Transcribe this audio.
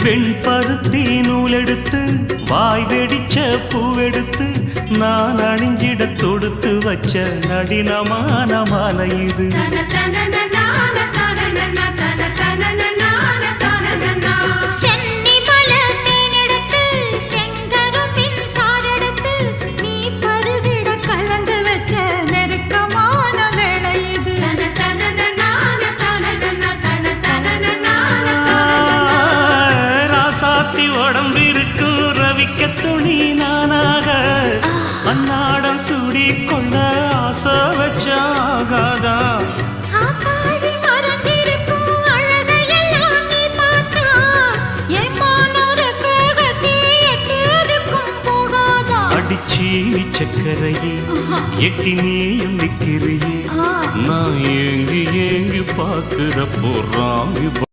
வெண்பருத்தி நூலெடுத்து வாய் வெடிச்ச பூவெடுத்து நான் அணிஞ்சிட தொடுத்து வச்ச நடினமான மாலை இது. உடம்பிருக்கும் ரவிக்க துணி நானாக அன்னாடம் சூடி கொள்ள ஆசை வச்சாகாதா. அடிச்சி சக்கரையே எட்டி நீயும் நிக்கிறியே நான் ஏங்கி ஏங்கி பார்க்கிற போறாங்க.